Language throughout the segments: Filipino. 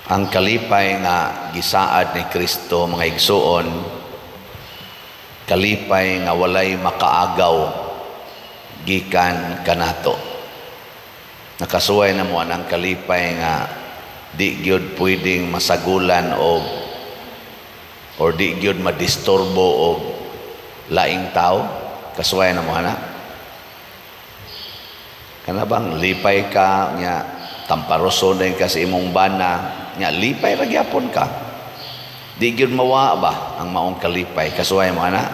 Ang kalipay nga gisaad ni Kristo, mga igsuon, kalipay nga walay makaagaw gikan kanato. Nakasuway na mo ang kalipay nga di gyud pwedeng masagulan or di gyud madisturbo og laing tao. Kasuway na mo ana. Kana bang lipay ka nya tamparoson din ka sa imong bana nya lipay ra gyapon ka. Di gyud mawa ba ang maong kalipay. Kasuway mo ana.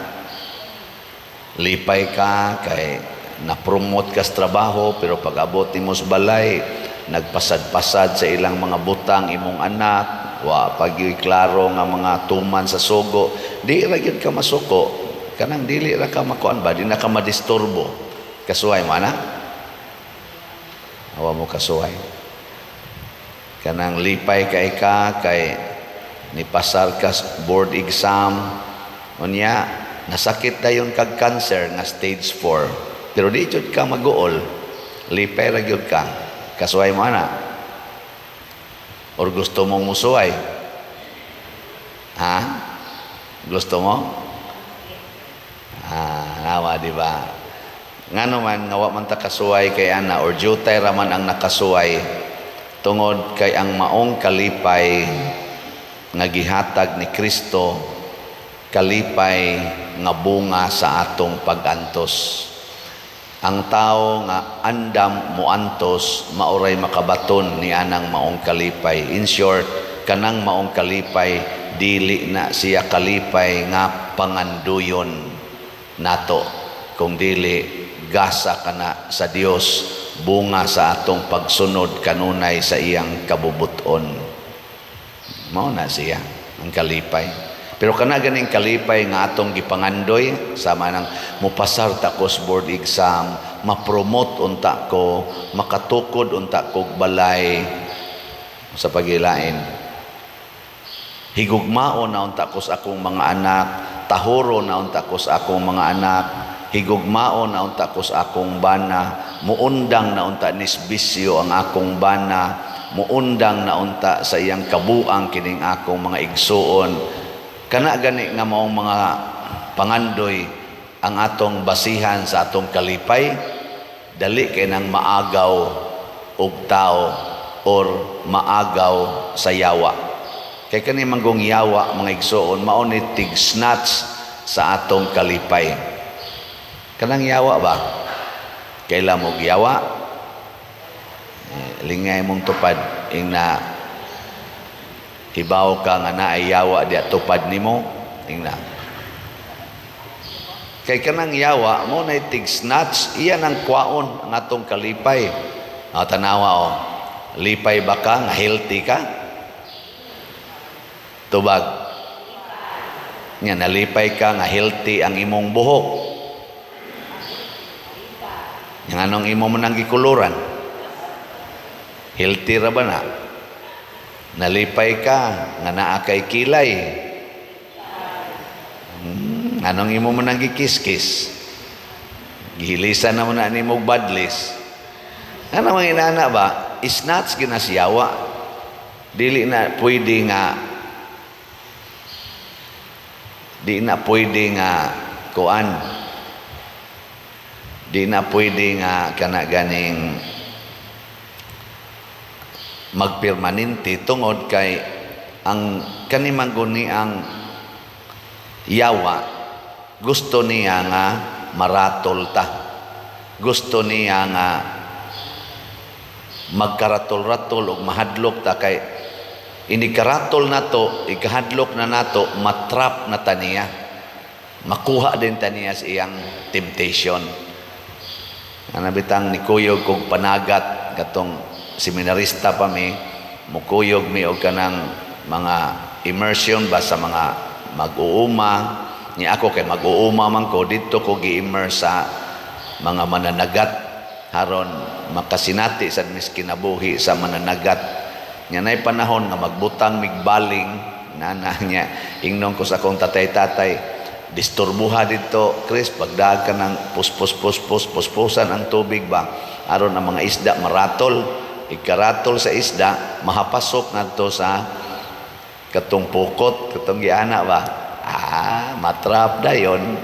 Lipay ka kay na-promote ka sa trabaho pero pag-abot nimo sa balay nagpasad-pasad sa ilang mga butang imong anak, wa pagyoy klaro nga mga tuman sa sugo, di ra gyud ka masuko. Kanang dili ra ka makuan ba, di na ka madisturbo. Kasuway mo ana. Awa mo kasuway. Kanang lipay kay nipasar ka board exam unya nasakit dayon kag cancer nga stage 4 pero di jud ka maguol, lipay ra gyud ka. Kasuway mo ana. Or gusto mong musuway? Ha? Gusto mo? Nawa di ba? Ngano man nga wa man ta kasuway kay ana or jutay ra man ang nakasuway tungod kay ang maong kalipay nga gihatag ni Kristo, kalipay nga bunga sa atong pag-antos. Ang tao nga andam muantos mauray makabaton ni anang maong kalipay. In short, kanang maong kalipay dili na siya kalipay nga panganduyon nato, kung dili gasa kana sa Dios, bunga sa atong pagsunod kanunay sa iyang kabubuton. Mao na siya ang kalipay. Pero kana ganing kalipay nga atong gipangandoy sama nang mupasar ta ko sa board exam, ma-promote unta ko, makatukod unta ko balay sa pagilain. Higugmao na unta ko sa akong mga anak, tahuro na unta ko sa akong mga anak, higugmao na unta ko sa akong bana, muundang na unta nisbisyo ang akong bana, muundang na unta sa iyang kabuang kining akong mga igsuon. Kana gani nga maong mga pangandoy ang atong basihan sa atong kalipay, dali kay nang maagaw og tao or maagaw sa yawa. Kay kani manggong yawa mga igsuon mao ni tig-snatch sa atong kalipay. Kanang yawa ba? Kaila mo yawa? Lingay mong tupad ingna ibaw ka nga naay yawa di tupad nimo ingna. Kay kanang yawa mo na tig-snatch, iyan ang kwaon ang atong kalipay. Tanawa o, lipay ba ka nga healthy ka? Tubag. Nga nalipay ka nga healthy ang imong buhok. Yang anong imo mo nang gikuluran? Healthy ra ba na? Nalipay ka nga naa kay kilay. Anong imo man ang gikiskis? Gihilisan naman na nimo badlis. Ano mang inana ba? Isnats ginasyawa. Dili na pwede nga kuan. Di na pwede nga kana ganing magpermanente tungod kay ang kanimanguni ang yawa gusto niya nga maratol ta, gusto niya nga magkaratol-ratol o mahadlok ta kay inikaratol na to, ikahadlok na nato, matrap na taniya, makuha din taniya sa iyang temptation. Anabitang ni kuyog kong panagat katong seminarista pa mi, mukuyog mi og kanang mga immersion ba sa mga mag-uuma. Ni ako kay mag-uuma man ko dito ko gi-immerse sa mga mananagat haron makasinati sa miskinabuhi sa mananagat. Nya nay panahon nga magbutang migbaling nana niya ingnon ko sa akong tatay-tatay, disturbuha dito Chris pagdaag ka ng puspusan ang tubig ba aron ang mga isda maratol. ikaratol sa isda, mahapasok na to sa katong pukot, katong giana ba? Matrap dayon.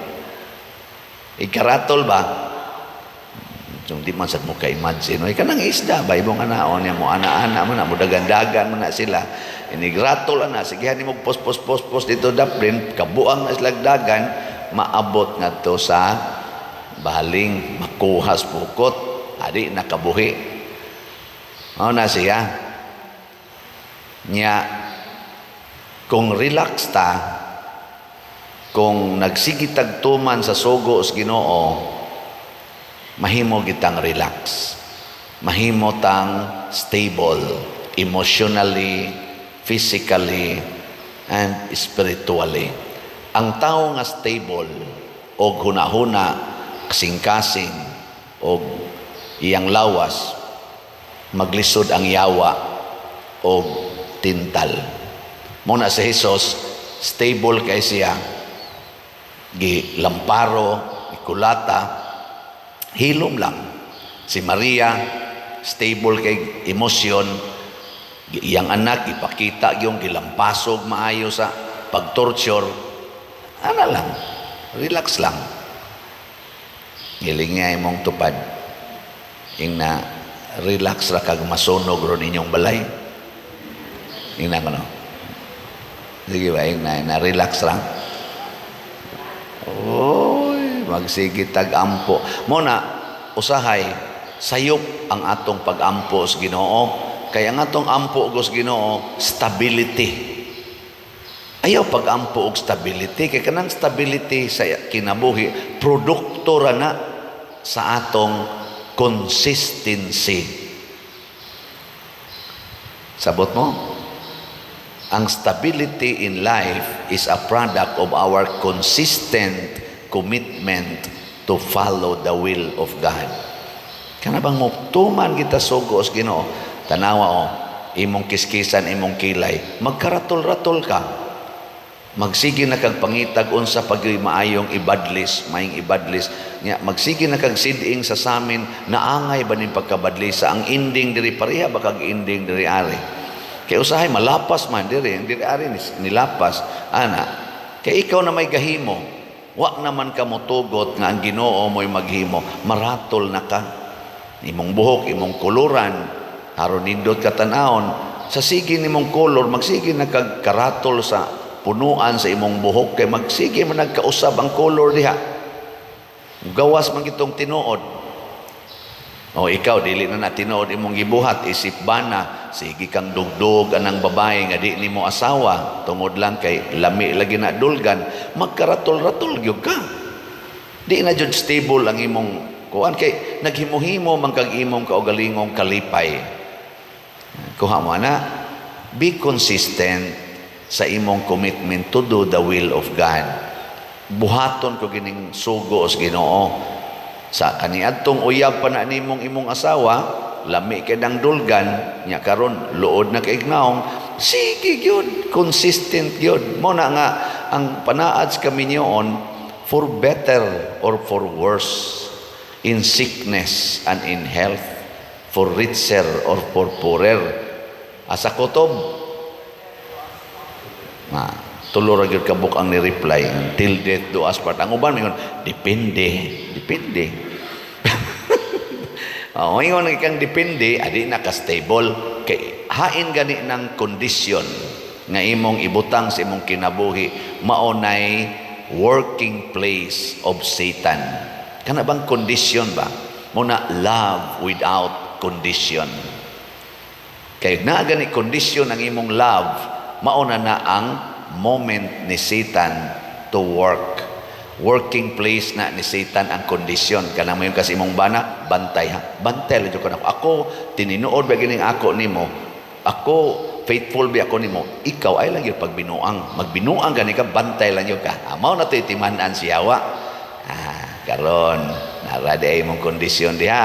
Ikaratol ba? Yung di man sad mo ka-imagine. Ay kanang isda ba ibong anaon niya mo ana-ana mo na mo dagan-dagan mo na sila. Inigratol ana sige ni mo pos dito daplin kabuang na sila dagan maabot nga to sa bahaling makuhas pukot adi nakabuhi. Mao na siya. Nya kung relax ta, kung nagsigitag tuman sa sugo sa Ginoo, mahimo gitang relax. Mahimo tang stable emotionally, physically, and spiritually. Ang tao nga stable o hunahuna, kasing-kasing o iyang lawas, maglisod ang yawa o tintal. Muna si Jesus, stable kay siya, gilamparo, gikulata, hilom lang. Si Maria, stable kay emosyon, iyang anak, ipakita yung gilampasog maayo sa pag-torture, lang, relax lang. Hilingay mong tupad, yung na relax ra kag masunog ron inyong balay. Yung na ano? Sige ba, yung na relax lang. Oy, magsigit tag-ampo. Muna, usahay, sayop ang atong pag-ampo sa Ginoo. Kaya ang atong ampo sa Ginoo, stability. Ayaw pag-ampo og stability. Kaya kanang stability sa kinabuhi, produkto ra na sa atong consistency. Sabot mo? Ang stability in life is a product of our consistent commitment to follow the will of God. Kana bang muktuman kita sugo sa Ginoo, tanawa imong kiskisan, imong kilay, magkaratol-ratol ka. Magsige na kag pangitag unsa pag maayong ibadlis, maayong ibadlis. Nya magsige na kag siding sa samin, naangay ba ning pagkabadlis sa ang ending diri pareha ba kag ending diri ari. Kay usahay malapas man diri ari nilapas ana. Kay ikaw na may gahimo, wa naman ka motugot nga ang Ginoo mo'y maghimo, maratol na ka. Imong buhok, imong kuluran, aron nindot ka tan-awon, sa sige nimong kolor, magsige na kag karatol sa punuan sa imong buhok kay magsige man nagkausab ang kolor diha. Gawas man kitong tinuod. O ikaw dili na tinuod imong gibuhat, isip bana, sige kang dugdog anang babae nga di nimo asawa tungod lang kay lami lagi na dulgan, magkaratol-ratol gyud ka. Di na jud stable ang imong kuan kay naghimo-himo man kag imong kaugalingong kalipay. Kuha mo na, be consistent sa imong commitment to do the will of God. Buhaton ko gining sugo sa Ginoo. Sa kaniadtong uyab pa na nimong imong asawa, lami kay dang dulgan, nya karon luod na kay ignaong, sige gyud, consistent gyud. Mo na nga ang panaad sa kaminyoon, for better or for worse, in sickness and in health, for richer or for poorer. Asa kutob, tulo ra gyud kabuk ang ni-reply, till death do us part. Ang uban mingon, depende. Ingon kang depende, adi naka-stable. Kay hain gani ng kondisyon nga imong ibutang sa imong kinabuhi, maunay working place of Satan. Kana bang kondisyon ba? Muna love without condition. Kay na gani kondisyon ang imong love, mauna na ang moment ni Satan to work. Working place na ni Satan ang kondisyon. Kanang mayon kasi imong bana, bantay ha. Bantay lang ko. Ako, tininuod ba gining ako nimo? Ako, faithful ba ako nimo? Ikaw ay lang yung pagbinuang. Magbinuang gani ka, bantay lang yung ka. Amaw na ito itimanan siyawa. Karon, naraday imong kondisyon diha.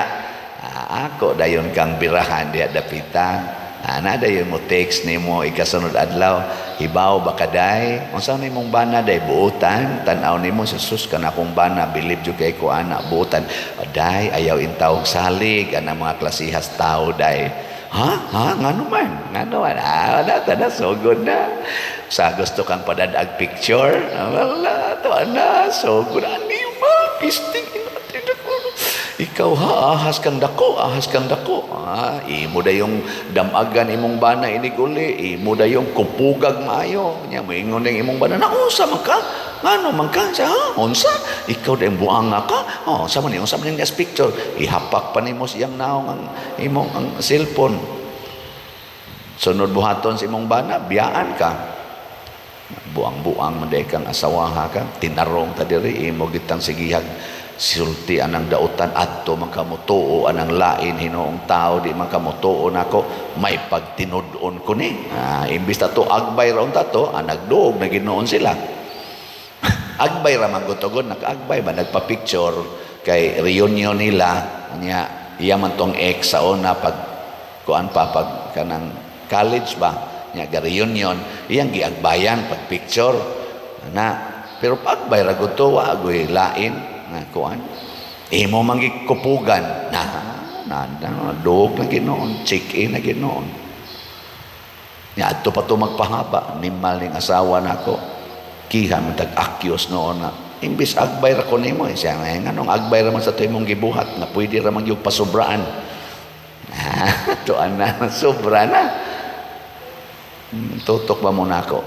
Ako dayon kang birahan diha dapitan. Nada yun mo text nimo ikasunod adlaw, hibaw ba kaday unsa nimong bana day buutan tan-aw nimo sus kana akong bana believe jud kay ko ana buutan day ayaw intawog salig ana mga klasihas tao day Nga naman. Wala, tada, so good na. Sa gusto kang padadag picture, wala, ito na, so good. Ani ma, pisting natin ako. Ikaw ahas kang dako. Imo da yung damagan imong bana iniguli, imo da yung kupugag maayo. Nya moingon ning imong bana, "Unsa man ka? Ngano man ka?" "Unsa? Ikaw da yung buanga ka?" Unsa man ning picture? Ihapak pa nimo siyang naong ang imong ang cellphone. Sunod buhaton sa imong bana, biyaan ka. Buang-buang man kang asawaha ka, tinarong ta diri imo gitang sigihag sulti anang dautan adto man kamutuo anang lain hinoong tao di man kamutuo nako may pagtinud-on ko ni imbis ta to agbay ra unta to nagduog na Ginoon sila agbay ra man gutugod naka-agbay ba nagpa-picture kay reunion nila nya iya man tong ex sa una pag kuan pa pag kanang college ba nya ga reunion iyang giagbayan pag picture na pero pag agbay ra gud to wa agoy lain na kuan imo mangikupugan na dog na Ginoon check in na Ginoon nya adto pa to magpahaba nimal ning asawa nako kiha man tag-akyos noon na imbis agbay ra ko nimo siya nganong agbay ra man sa to imong gibuhat na pwede ra man yung pasubraan to ana sobra na tutok ba mo nako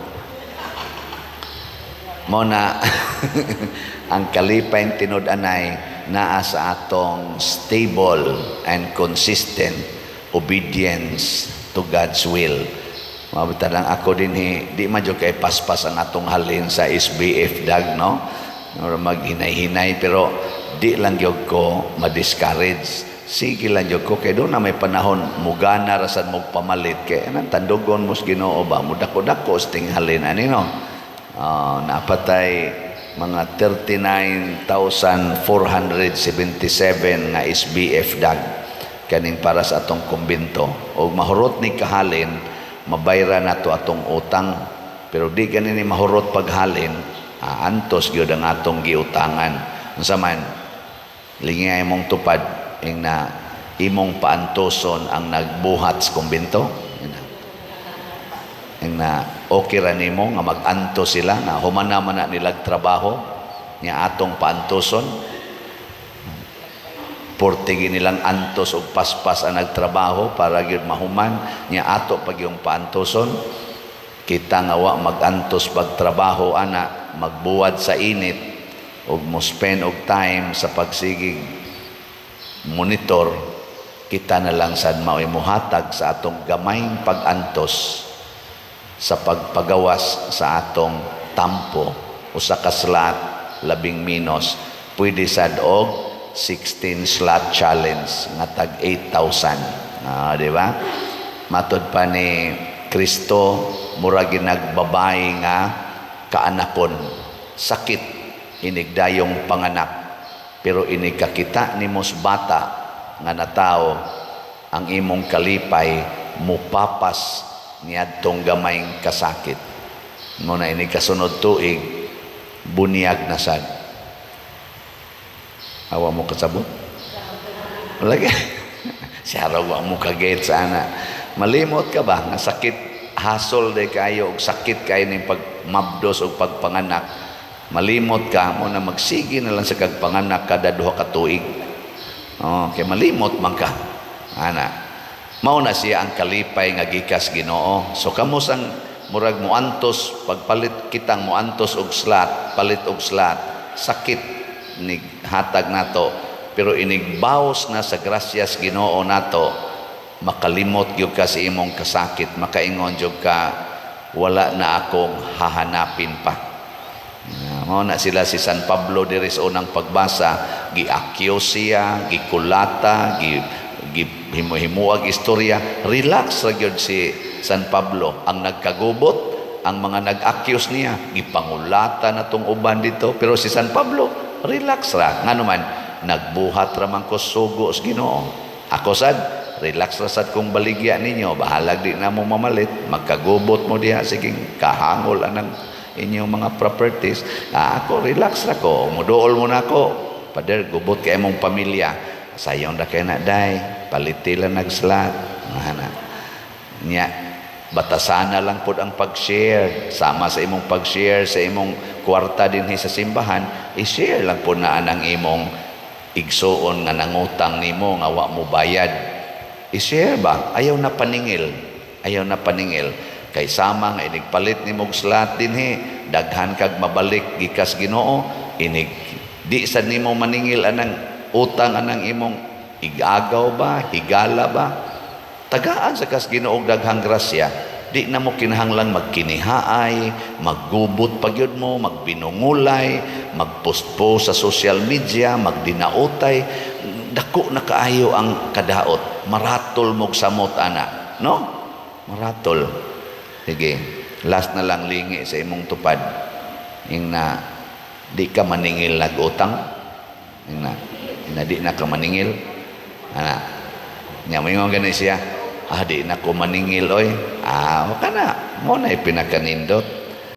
mo na ang kalipay tinud-anay naa sa atong stable and consistent obedience to God's will. Mabita lang ako din di man jud kay paspas ang atong halin sa SBF dag no. Maghinay-hinay pero di lang jud ko ma-discourage. Sige lang jud ko kay do na may panahon mugana ra sad mo pamalit kay anang tandugon mos Ginoo ba mudako-dako sting halin ani no. Napatay mga 39,477 nga SBF dag kaning para sa atong kumbento og mahurot ni kahalin mabayra nato atong utang pero di ganini mahurot paghalin antos gyud ang atong giutangan unsa man lingay mong tupad ing na imong paantoson ang nagbuhat sa kumbento na okay ra nimo nga mag-anto sila na humana man na nilag trabaho nya atong paantoson portigi nilang antos og paspas ang nagtrabaho para gyud mahuman nya ato pag yung paantoson kita nga wa mag-antos pagtrabaho ana magbuwad sa init og mo spend og time sa pagsigig monitor kita na lang sad mao imuhatag sa atong gamayng pag-antos sa pagpagawas sa atong tampo o sa kaslat 10 minos pwede sad og 16 slot challenge nga tag 8,000 di ba matud pa ni Kristo mura ginagbabayi nga kaanakon sakit inigdayong panganak pero inikakita nimos bata nga natao ang imong kalipay mupapas niadtong gamayng kasakit mo na ini kasunod tuig bunyag na sad awa mo kasabot lagi siya raw mo kagayt sana malimot ka ba nga sakit hasol day kayo og sakit kayo ning pagmabdos og pagpanganak malimot ka mo na magsige na lang sa kagpanganak kada duha ka tuig kay malimot man ka ana mao na siya ang kalipay nga gikas Ginoo so kamo sang murag muantos pagpalit kitang muantos og slot palit og slot sakit ni hatag nato pero inigbaos na sa grasyas Ginoo nato makalimot gyud ka sa imong kasakit makaingon jud ka wala na akong hahanapin pa mao na sila si San Pablo diri sa unang pagbasa giakyo siya gikulata himo-himuag istorya relax ra gyud si San Pablo ang nagkagubot ang mga nag-accuse niya gipangulata na tong uban dito pero si San Pablo relax ra ngano man nagbuhat ra man ko sugo sa Ginoo ako sad relax ra sad kung baligya ninyo bahalag di na mo mamalit magkagubot mo diha sige kahangol anang inyong mga properties ako relax ra ko muduol mo na ako pader gubot kay imong pamilya sayon ra kay na day paliti lang nagslot Ana. Nya batasan na lang pod ang pag-share. Sama sa imong pag-share sa imong kwarta dinhi sa simbahan, i-share lang po na anang imong igsuon nga nangutang nimo nga wa mo bayad. I-share ba? Ayaw na paningil. Ayaw na paningil. Kay sama nga inigpalit nimo og slat dinhi, daghan kag mabalik gikas Ginoo, inig di sad nimo maningil anang utang anang imong igagaw ba, higala ba? Tagaan sa kas Ginoo daghang grasya, di na mo kinahanglan magkinihaay, maggubot pagyud mo, magbinungulay, magpost-post sa social media, magdinaotay. Dako na kaayo ang kadaot. Maratol mog samot ana, no? Maratol. Sige, last na lang lingi sa imong tupad. Ing na di ka maningil nag-utang. Ing na di na ka maningil. Ana. Nya mo yung ganun siya. Di na ko maningil oy. O ka na. Mo na ipinakanindot.